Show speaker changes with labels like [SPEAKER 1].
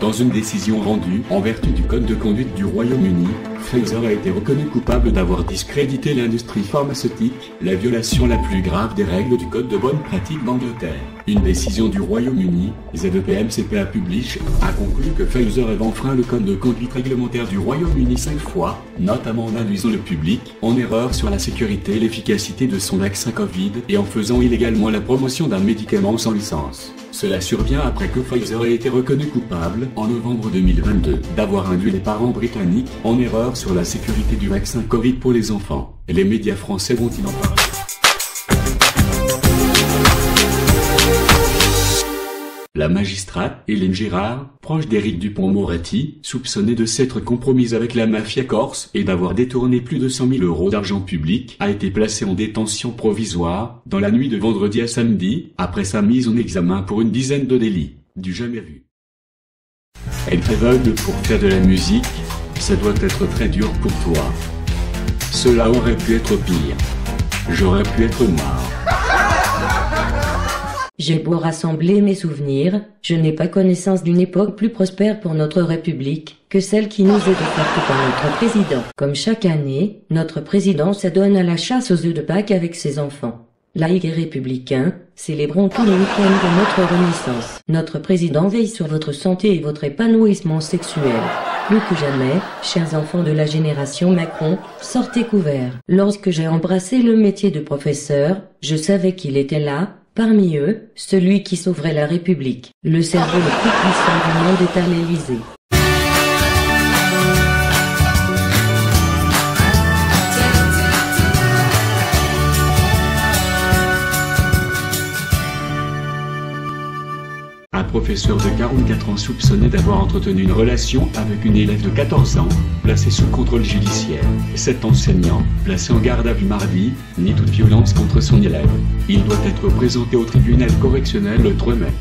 [SPEAKER 1] Dans une décision rendue en vertu du Code de conduite du Royaume-Uni, Pfizer a été reconnu coupable d'avoir discrédité l'industrie pharmaceutique, la violation la plus grave des règles du Code de bonne pratique d'Angleterre. Une décision du Royaume-Uni, ZEPMCPA Publish, a conclu que Pfizer avait enfreint le Code de conduite réglementaire du Royaume-Uni 5 fois, notamment en induisant le public en erreur sur la sécurité et l'efficacité de son vaccin Covid et en faisant illégalement la promotion d'un médicament sans licence. Cela survient après que Pfizer ait été reconnu coupable, en novembre 2022, d'avoir induit les parents britanniques en erreur sur la sécurité du vaccin Covid pour les enfants. Et les médias français vont-ils en parler ? La magistrate, Hélène Girard, proche d'Éric Dupond-Moretti, soupçonnée de s'être compromise avec la mafia corse et d'avoir détourné plus de 100 000 € d'argent public, a été placée en détention provisoire, dans la nuit de vendredi à samedi, après sa mise en examen pour une dizaine de délits, du jamais vu. Elle est aveugle pour faire de la musique, ça doit être très dur pour toi. Cela aurait pu être pire. J'aurais pu être mort.
[SPEAKER 2] J'ai beau rassembler mes souvenirs, je n'ai pas connaissance d'une époque plus prospère pour notre République que celle qui nous est offerte par notre président. Comme chaque année, notre président s'adonne à la chasse aux œufs de Pâques avec ses enfants. Laïcs et républicains, célébrons tous les week-ends de notre renaissance. Notre président veille sur votre santé et votre épanouissement sexuel. Plus que jamais, chers enfants de la génération Macron, sortez couverts. Lorsque j'ai embrassé le métier de professeur, je savais qu'il était là, parmi eux, celui qui sauverait la République. Le cerveau le plus puissant du monde est à l'Élysée.
[SPEAKER 1] Un professeur de 44 ans soupçonné d'avoir entretenu une relation avec une élève de 14 ans, placé sous contrôle judiciaire. Cet enseignant, placé en garde à vue mardi, nie toute violence contre son élève. Il doit être présenté au tribunal correctionnel le 3 mai.